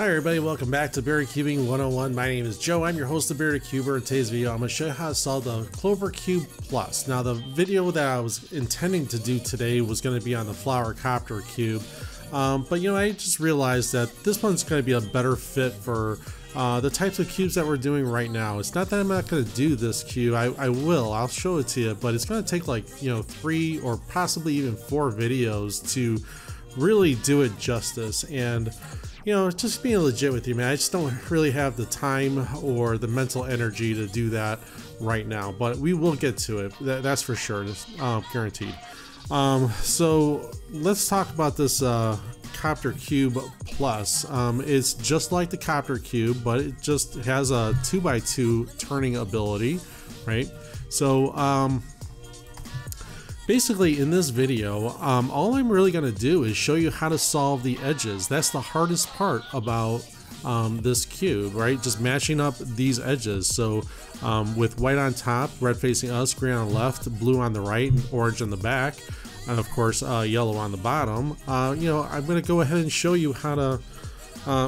Hi everybody, welcome back to Bearded Cubing 101. My name is Joe, I'm your host of Bearded Cuber. In today's video, I'm going to show you how to solve the Clover Cube Plus. Now the video that I was intending to do today was going to be on the Flower Copter Cube. But you know, I just realized that this one's going to be a better fit for the types of cubes that we're doing right now. It's not that I'm not going to do this cube, I'll show it to you, but it's going to take like, 3 or possibly even 4 videos to really do it justice. And just being legit with you, man, I just don't really have the time or the mental energy to do that right now, but we will get to it. That's for sure, guaranteed. So let's talk about this Copter Cube Plus. It's just like the Copter Cube, but it just has a 2x2 turning ability, right? So basically in this video, all I'm really going to do is show you how to solve the edges. That's the hardest part about this cube, right? Just matching up these edges. So with white on top, red facing us, green on the left, blue on the right, and orange on the back, and of course yellow on the bottom, I'm going to go ahead and show you how to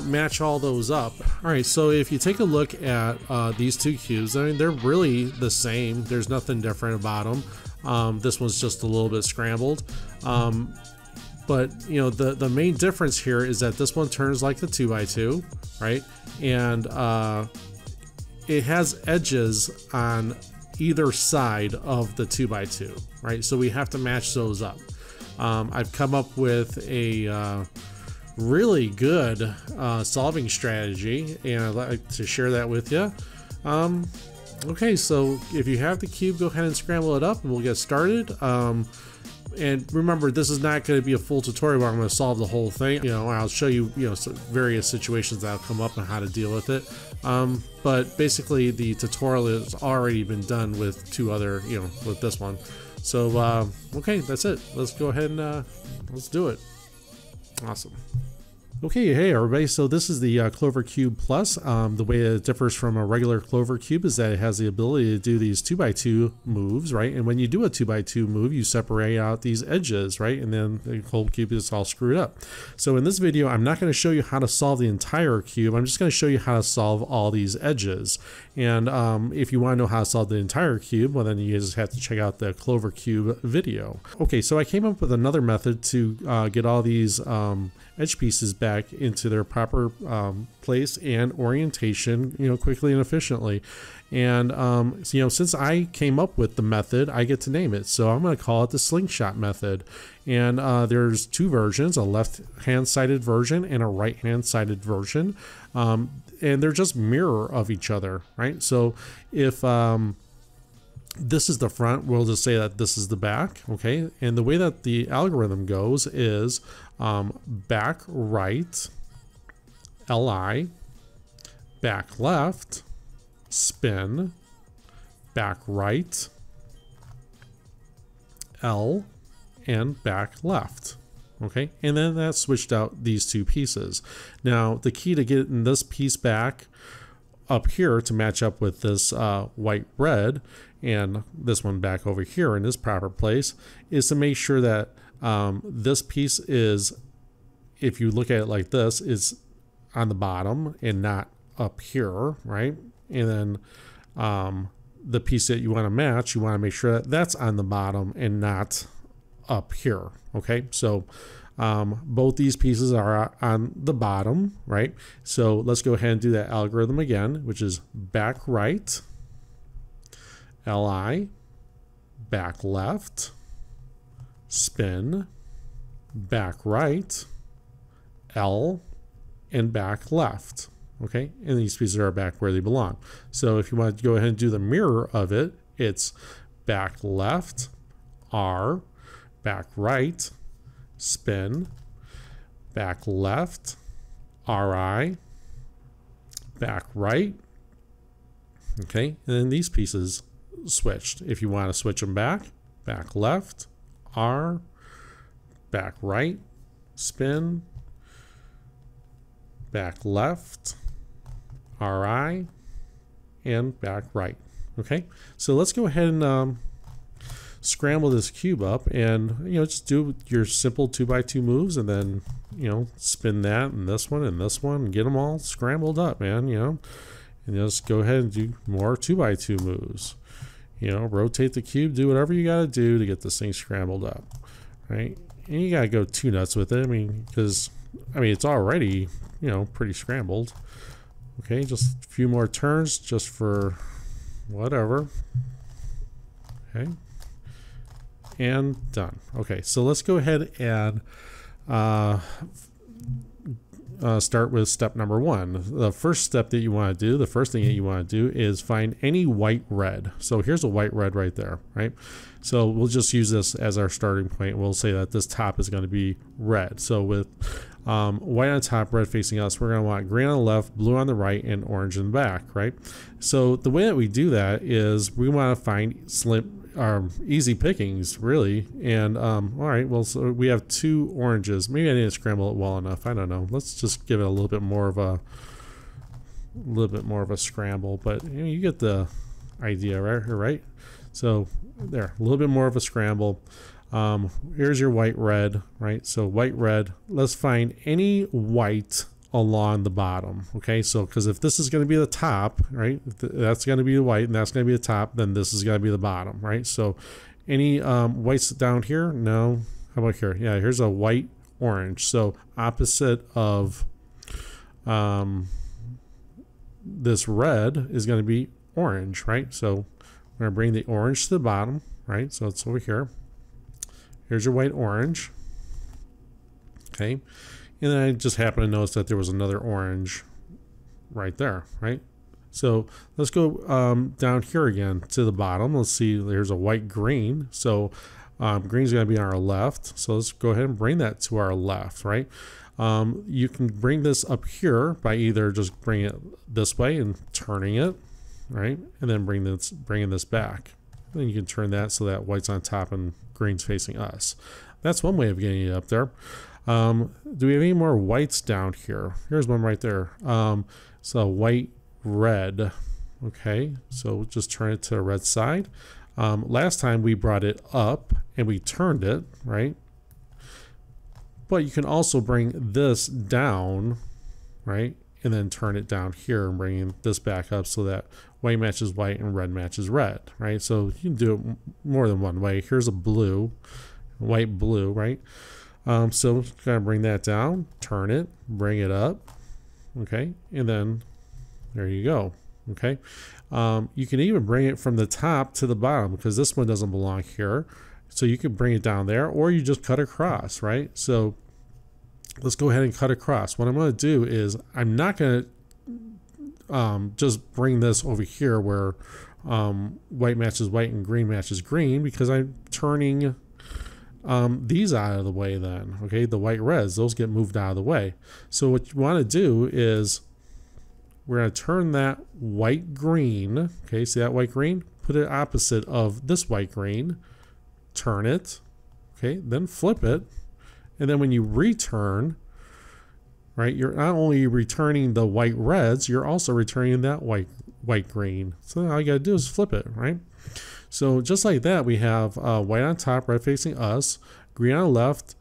match all those up. Alright, so if you take a look at these two cubes, I mean, they're really the same. There's nothing different about them. This one's just a little bit scrambled, but the main difference here is that this one turns like the 2x2, right? And it has edges on either side of the 2x2, right? So we have to match those up. I've come up with a really good solving strategy, and I'd like to share that with you. Okay, so if you have the cube, go ahead and scramble it up and we'll get started. And remember, this is not going to be a full tutorial where I'm going to solve the whole thing. I'll show you, various situations that'll come up and how to deal with it. But basically the tutorial has already been done with 2 other, with this one. So, okay, that's it. Let's go ahead and let's do it. Awesome. Okay, hey everybody, so this is the Clover Cube Plus. The way it differs from a regular Clover Cube is that it has the ability to do these 2x2 moves, right? And when you do a 2x2 move, you separate out these edges, right? And then the whole cube is all screwed up. So in this video, I'm not going to show you how to solve the entire cube. I'm just going to show you how to solve all these edges. And if you want to know how to solve the entire cube, well then you just have to check out the Clover Cube video. Okay, so I came up with another method to get all these edge pieces back into their proper place and orientation, quickly and efficiently. And since I came up with the method, I get to name it. So I'm going to call it the Slingshot method. And there's 2 versions, a left-hand sided version and a right-hand sided version. And they're just mirror of each other, right? So if this is the front, we'll just say that this is the back, okay? And the way that the algorithm goes is back right, LI, back left, spin, back right, L, and back left. Okay, and then that switched out these 2 pieces. Now, the key to getting this piece back up here to match up with this white red and this one back over here in this proper place is to make sure that this piece is, if you look at it like this, is on the bottom and not up here, right? And then the piece that you want to match, you want to make sure that that's on the bottom and not up here. Okay, so both these pieces are on the bottom, right? So let's go ahead and do that algorithm again, which is back right, LI, back left, spin, back right, L, and back left. Okay, and these pieces are back where they belong. So if you want to go ahead and do the mirror of it, it's back left, R, back right, spin, back left, RI, back right. Okay, and then these pieces switched. If you want to switch them back left, R, back right, spin, back left, RI, and back right. Okay, so let's go ahead and scramble this cube up, and just do your simple 2x2 moves, and then spin that and this one and get them all scrambled up, man. And just go ahead and do more 2x2 moves. Rotate the cube, do whatever you gotta do to get this thing scrambled up, right? And you gotta go too nuts with it. Because it's already pretty scrambled. Okay, just a few more turns, just for whatever. Okay, and done. Okay, so let's go ahead and start with step number 1. The first step that you want to do, the first thing that you want to do is find any white red. So here's a white red right there, right? So we'll just use this as our starting point. We'll say that this top is going to be red. So with white on top, red facing us, we're going to want green on the left, blue on the right, and orange in the back, right? So the way that we do that is we want to find easy pickings, really. And all right, well, so we have 2 oranges. Maybe I didn't scramble it well enough. I don't know. Let's just give it a little bit more of a scramble. But you get the idea, right? So there, a little bit more of a scramble. Here's your white red, right? So white red. Let's find any white along the bottom. Okay, so because if this is going to be the top, right, that's going to be the white, and that's going to be the top, then this is going to be the bottom, right? So any whites down here? No. How about here? Yeah, here's a white orange. So opposite of this red is going to be orange, right? So we're going to bring the orange to the bottom, right? So it's over here. Here's your white orange. Okay. And then I just happened to notice that there was another orange right there, right? So let's go down here again to the bottom. Let's see, there's a white green. So green's going to be on our left. So let's go ahead and bring that to our left, right? You can bring this up here by either just bringing it this way and turning it, right? And then bringing this back. Then you can turn that so that white's on top and green's facing us. That's one way of getting it up there. Do we have any more whites down here? Here's one right there. So white, red. Okay, so we'll just turn it to the red side. Last time we brought it up and we turned it, right? But you can also bring this down, right? And then turn it down here and bring this back up so that white matches white and red matches red, right? So you can do it more than one way. Here's a blue, white, blue, right? So kind of bring that down, turn it, bring it up, okay, and then there you go, okay. You can even bring it from the top to the bottom because this one doesn't belong here. So you can bring it down there, or you just cut across, right? So let's go ahead and cut across. What I'm going to do is I'm not going to just bring this over here where white matches white and green matches green, because I'm turning these out of the way then, okay? The white reds, those get moved out of the way. So what you want to do is we're going to turn that white green, okay, see that white green? Put it opposite of this white green, turn it, okay, then flip it, and then when you return, right, you're not only returning the white reds, you're also returning that white green. So all you got to do is flip it, right? So just like that, we have white on top, red facing us, green on the left,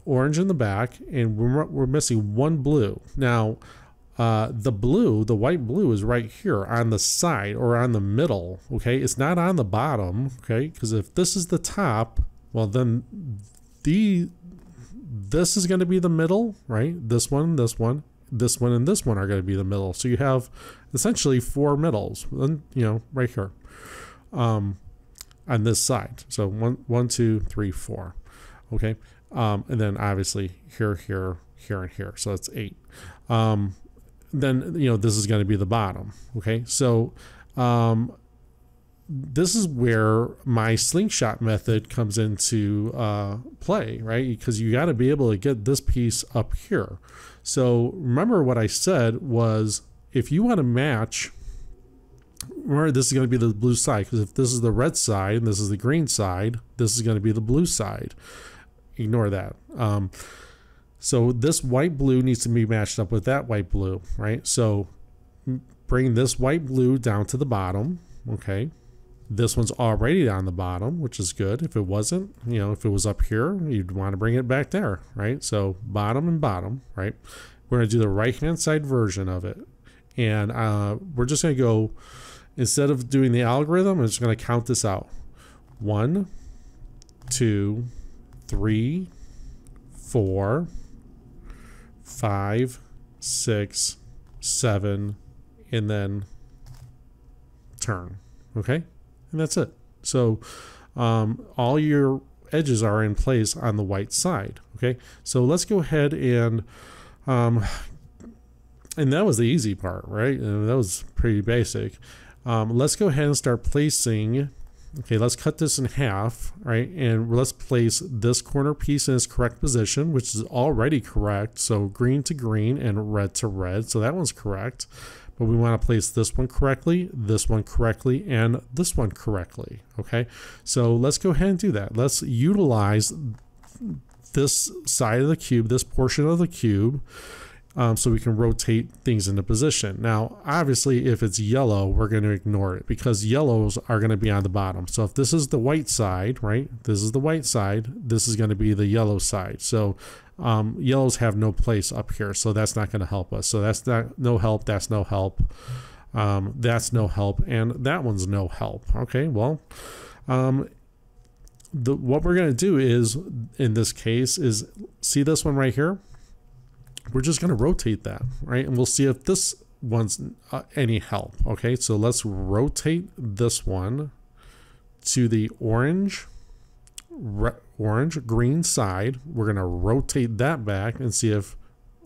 orange in the back, and we're missing one blue. Now, the white blue is right here on the side or on the middle, okay? It's not on the bottom, okay? Because if this is the top, well, then this is going to be the middle, right? This one, this one, this one, and this one are going to be the middle. So you have essentially 4 middles, right here. On this side, so 1, 2, 3, 4, okay, and then obviously here, and here, so that's 8. Then this is going to be the bottom, okay. So this is where my slingshot method comes into play, right? Because you got to be able to get this piece up here. So remember what I said was, if you want to match, remember, this is going to be the blue side, because if this is the red side and this is the green side, this is going to be the blue side. Ignore that. So this white blue needs to be matched up with that white blue, right? So bring this white blue down to the bottom, okay? This one's already on the bottom, which is good. If it wasn't, you know, if it was up here, you'd want to bring it back there, right? So bottom and bottom, right? We're going to do the right-hand side version of it. And we're just going to go, instead of doing the algorithm, I'm just going to count this out. 1, 2, 3, 4, 5, 6, 7, and then turn. Okay? And that's it. So all your edges are in place on the white side. Okay? So let's go ahead and that was the easy part, right? And that was pretty basic. Let's go ahead and start placing. Okay, let's cut this in half, right? And let's place this corner piece in its correct position, which is already correct. So green to green and red to red. So that one's correct. But we want to place this one correctly, and this one correctly. Okay, so let's go ahead and do that. Let's utilize this side of the cube, this portion of the cube, so we can rotate things into position. Now, obviously, if it's yellow, we're going to ignore it because yellows are going to be on the bottom. So if this is the white side, right, this is the white side, this is going to be the yellow side. So yellows have no place up here, so that's not going to help us. So that's no help, that's no help, that's no help, and that one's no help. Okay, well, what we're going to do is, in this case, is see this one right here? We're just going to rotate that, right? And we'll see if this one's any help. Okay, so let's rotate this one to the orange, green side. We're going to rotate that back and see if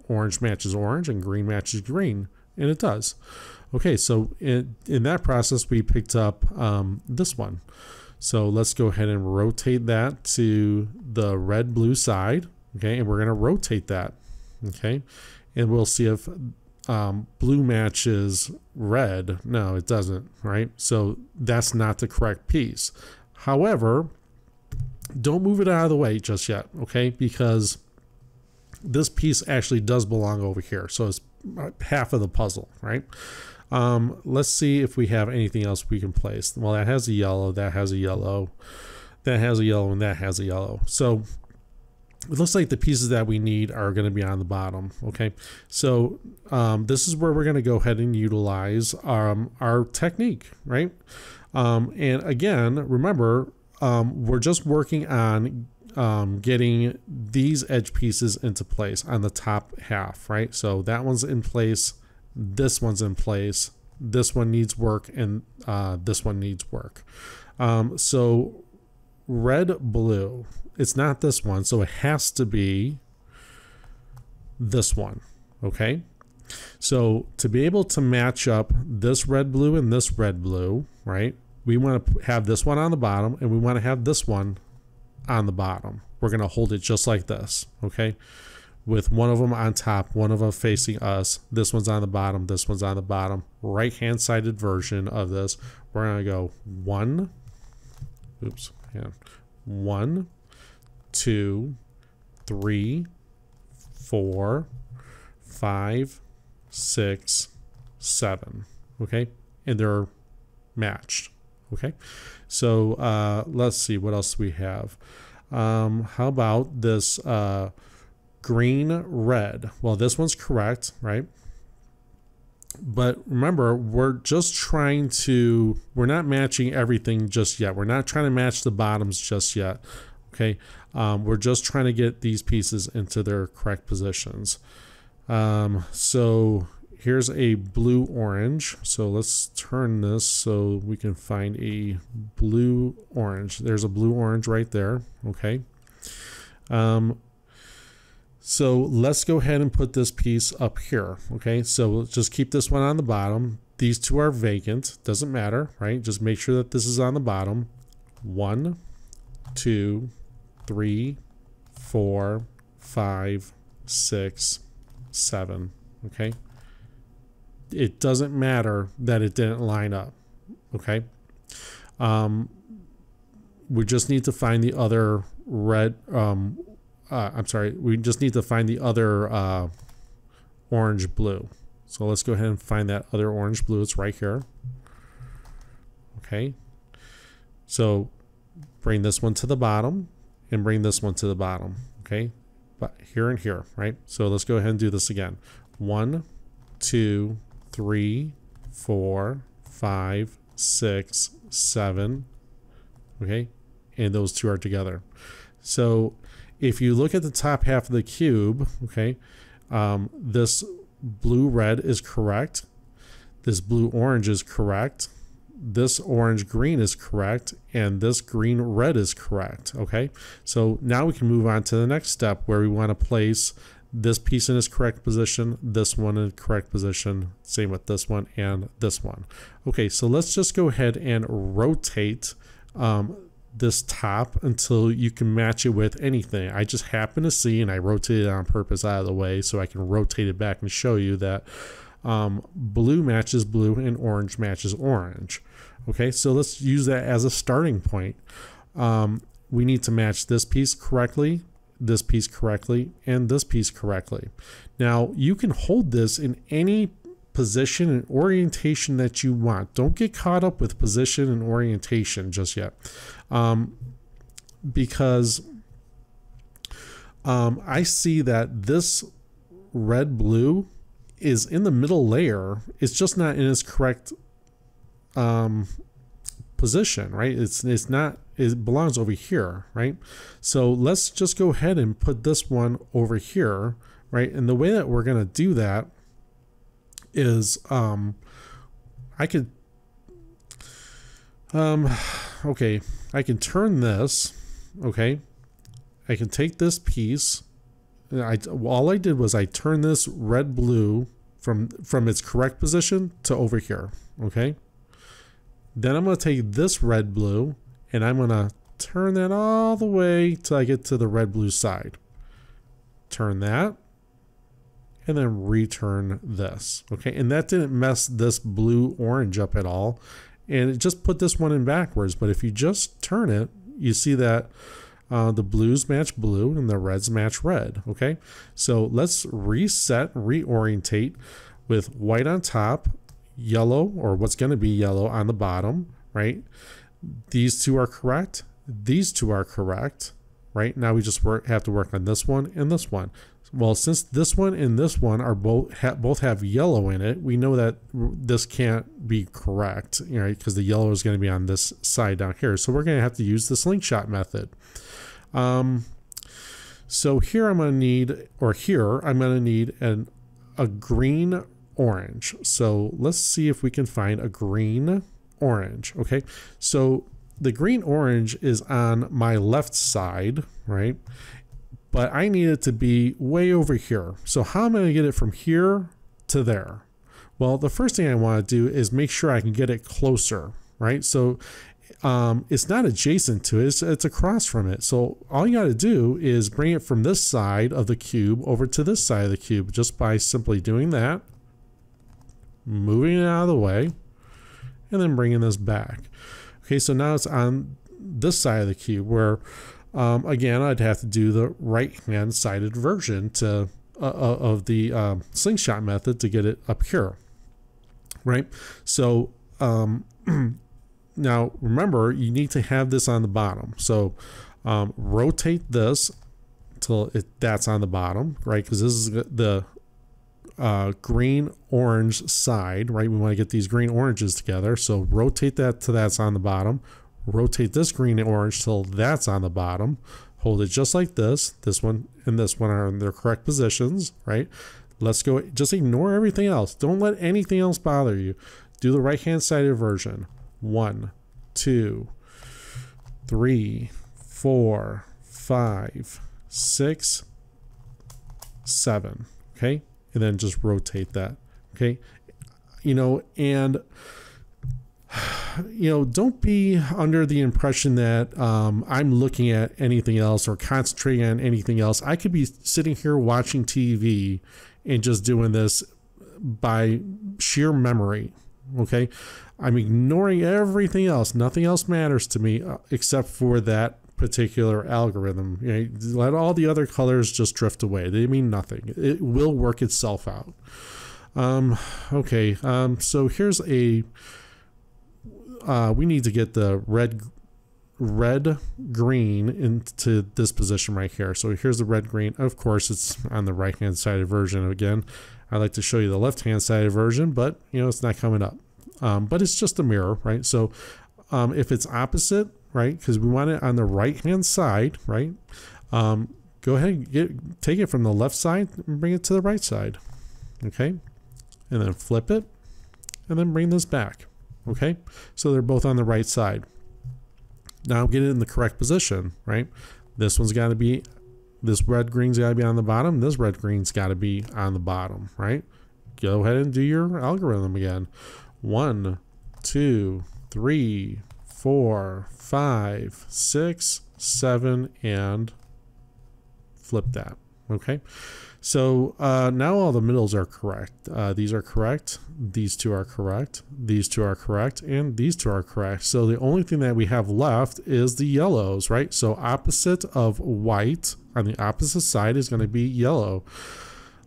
orange matches orange and green matches green, and it does. Okay, so in that process, we picked up this one. So let's go ahead and rotate that to the red-blue side. Okay, and we're going to rotate that. Okay, and we'll see if blue matches red. No, it doesn't, right? So that's not the correct piece. However, don't move it out of the way just yet, okay? Because this piece actually does belong over here. So it's half of the puzzle, right? Let's see if we have anything else we can place. Well, that has a yellow, that has a yellow, that has a yellow, and that has a yellow. So it looks like the pieces that we need are going to be on the bottom. Okay, so this is where we're going to go ahead and utilize our technique, right? And again, remember, we're just working on getting these edge pieces into place on the top half, right? So that one's in place, this one's in place, this one needs work, and this one needs work. So red, blue. It's not this one, so it has to be this one, okay? So to be able to match up this red, blue, and this red, blue, right? We want to have this one on the bottom, and we want to have this one on the bottom. We're going to hold it just like this, okay? With one of them on top, one of them facing us. This one's on the bottom, this one's on the bottom. Right-hand sided version of this. We're going to go 1, 2, 3, 4, 5, 6, 7. Okay, and they're matched. Okay, so let's see what else we have. How about this green, red? Well, this one's correct, right? But remember, we're not matching everything just yet. We're not trying to match the bottoms just yet. Okay, we're just trying to get these pieces into their correct positions. So here's a blue orange. So let's turn this so we can find a blue orange. There's a blue orange right there. Okay. So let's go ahead and put this piece up here. Okay, so we'll just keep this one on the bottom. These two are vacant, doesn't matter, right? Just make sure that this is on the bottom. 1, 2, 3, 4, 5, 6, 7. Okay, it doesn't matter that it didn't line up. Okay, we just need to find the other red. We just need to find the other orange blue. So let's go ahead and find that other orange blue. It's right here. Okay. So bring this one to the bottom and bring this one to the bottom. Okay, but here and here, right? So let's go ahead and do this again. 1, 2, 3, 4, 5, 6, 7. Okay, and those two are together. So if you look at the top half of the cube, okay, this blue red is correct, this blue orange is correct, this orange green is correct, and this green red is correct. Okay, so now we can move on to the next step where we want to place this piece in its correct position, this one in correct position, same with this one and this one. Okay, so let's just go ahead and rotate this top until you can match it with anything. I just happen to see, and I rotated it on purpose out of the way so I can rotate it back and show you that blue matches blue and orange matches orange. Okay, so let's use that as a starting point. We need to match this piece correctly, this piece correctly, and this piece correctly. Now you can hold this in any position and orientation that you want. Don't get caught up with position and orientation just yet, because I see that this red blue is in the middle layer. It's just not in its correct position, right? It's not, it belongs over here, right? So let's just go ahead and put this one over here, right? And the way that we're going to do that is I could okay, I can turn this, okay, I can take this piece, all I did was I turned this red blue from its correct position to over here. Okay, then I'm going to take this red blue and I'm going to turn that all the way till I get to the red blue side, turn that, and then return this. Okay, and that didn't mess this blue orange up at all, and it just put this one in backwards. But if you just turn it, you see that the blues match blue and the reds match red. Okay, so let's reset, reorientate with white on top, yellow, or what's going to be yellow on the bottom, right? These two are correct, these two are correct, right? Now we just have to work on this one and this one. Well, since this one and this one are both have yellow in it, we know that this can't be correct, right? Because the yellow is going to be on this side down here. So we're going to have to use the slingshot method. So here I'm going to need, or here I'm going to need a green orange. So let's see if we can find a green orange. Okay, so the green orange is on my left side, right? But I need it to be way over here. So how am I going to get it from here to there? Well, the first thing I want to do is make sure I can get it closer, right? So it's not adjacent to it, it's across from it. So all you got to do is bring it from this side of the cube over to this side of the cube just by simply doing that, moving it out of the way, and then bringing this back. Okay, so now it's on this side of the cube where again, I'd have to do the right-hand sided version of the slingshot method to get it up here, right? So now remember, you need to have this on the bottom. So rotate this till that's on the bottom, right? Because this is the green-orange side, right? We want to get these green oranges together. So rotate that to that's on the bottom. Rotate this green and orange till that's on the bottom. Hold it just like this. This one and this one are in their correct positions, right? Let's go. Just ignore everything else. Don't let anything else bother you. Do the right-hand sided version. 1, 2, 3, 4, 5, 6, 7. Okay, and then just rotate that. Okay, and don't be under the impression that I'm looking at anything else or concentrating on anything else. I could be sitting here watching TV and just doing this by sheer memory. Okay, I'm ignoring everything else. Nothing else matters to me except for that particular algorithm. Let all the other colors just drift away. They mean nothing. It will work itself out. Okay, so here's a we need to get the red red green into this position right here. So here's the red green. Of course, it's on the right hand sided version. Again, I like to show you the left hand sided version, but you know, it's not coming up. But it's just a mirror, right? So if it's opposite, right, because we want it on the right hand side, right, go ahead and take it from the left side and bring it to the right side. Okay, and then flip it and then bring this back. Okay, so they're both on the right side. Now get it in the correct position, right? This one's got to be, this red green's got to be on the bottom. This red green's got to be on the bottom, right? Go ahead and do your algorithm again. 1, 2, 3, 4, 5, 6, 7, and flip that. Okay. So now all the middles are correct. These are correct. These two are correct. These two are correct. And these two are correct. So the only thing that we have left is the yellows, right? So opposite of white on the opposite side is going to be yellow.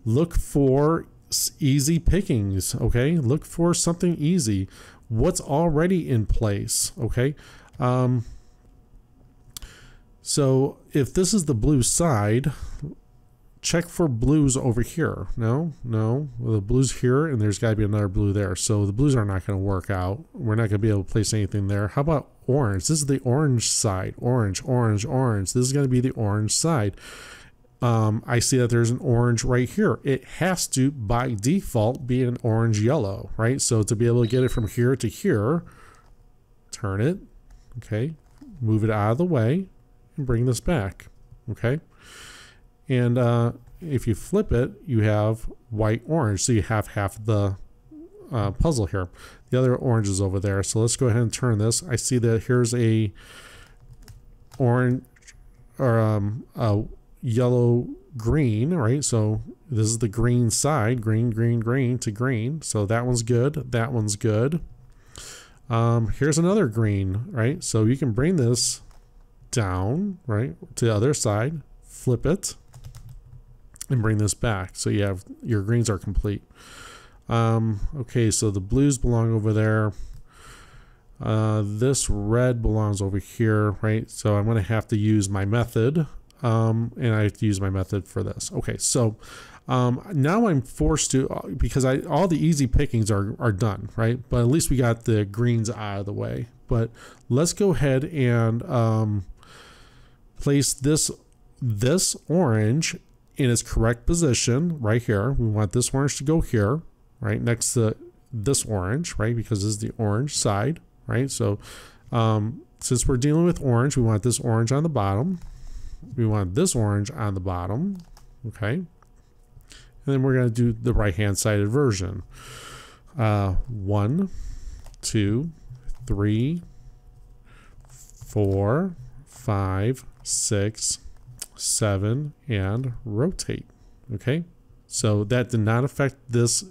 Look for easy pickings, okay? Look for something easy. What's already in place, okay? So if this is the blue side, check for blues over here. No, well, the blue's here, and there's got to be another blue there. So the blues are not going to work out. We're not going to be able to place anything there. How about orange? This is the orange side. Orange, orange, orange. This is going to be the orange side. I see that there's an orange right here. It has to, by default, be an orange yellow, right? So to be able to get it from here to here, turn it, okay, move it out of the way, and bring this back, okay? And if you flip it, you have white orange. So you have half the puzzle here. The other orange is over there. So let's go ahead and turn this. I see that here's a orange or a yellow green, right? So this is the green side, green, green, green to green. So that one's good. That one's good. Here's another green, right? So you can bring this down, right, to the other side, flip it, and bring this back. So you have, your greens are complete. Okay, so the blues belong over there. This red belongs over here, right? So I'm going to have to use my method, and I have to use my method for this. Okay, so now I'm forced to, because all the easy pickings are done, right? But at least we got the greens out of the way. But let's go ahead and place this orange in its correct position right here. We want this orange to go here, right, next to this orange, right, because this is the orange side, right? So since we're dealing with orange, we want this orange on the bottom. We want this orange on the bottom, okay? And then we're going to do the right-hand sided version. 1, 2, 3, 4, 5, 6, 7, and rotate. Okay, so that did not affect this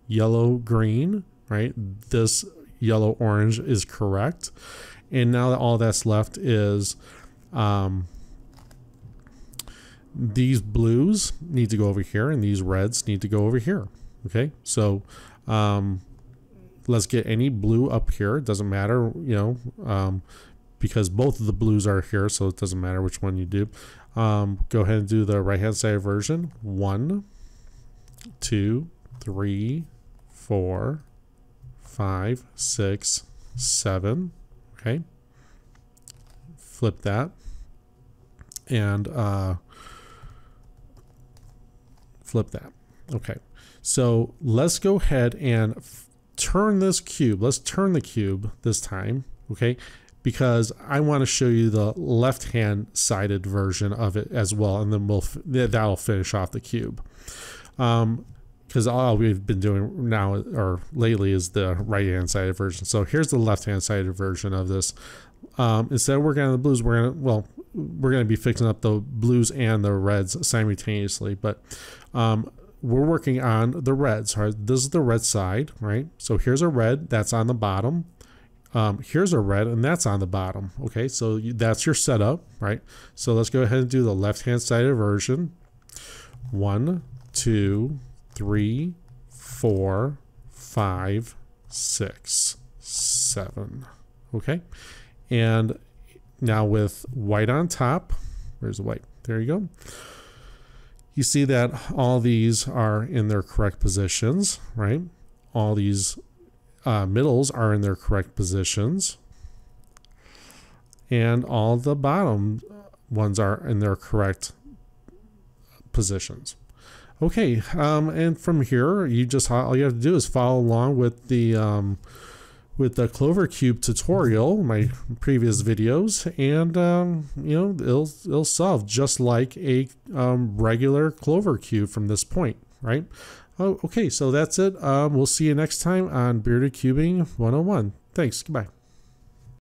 yellow green, right? This yellow orange is correct, and now all that's left is these blues need to go over here and these reds need to go over here. Okay, so let's get any blue up here. It doesn't matter, you know, because both of the blues are here, so it doesn't matter which one you do. Go ahead and do the right-hand side version. 1, 2, 3, 4, 5, 6, 7. Okay. Flip that. And flip that. Okay. So let's go ahead and turn this cube. Let's turn the cube this time. Okay. Because I want to show you the left-hand sided version of it as well, and then that'll finish off the cube. Because all we've been doing now or lately is the right-hand sided version. So here's the left-hand sided version of this. Instead of working on the blues, we're gonna be fixing up the blues and the reds simultaneously. But we're working on the reds. Right? This is the red side, right? So here's a red that's on the bottom. Here's a red and that's on the bottom. Okay, so that's your setup, right? So let's go ahead and do the left-hand sided version. 1, 2, 3, 4, 5, 6, 7. Okay, And now with white on top, where's the white? There you go. You see that all these are in their correct positions, right? All these middles are in their correct positions. And all the bottom ones are in their correct positions. Okay, and from here, all you have to do is follow along with the Clover Cube tutorial, my previous videos, and you know, it'll solve just like a regular Clover Cube from this point, right? Oh, okay, so that's it. We'll see you next time on Bearded Cubing 101. Thanks. Goodbye.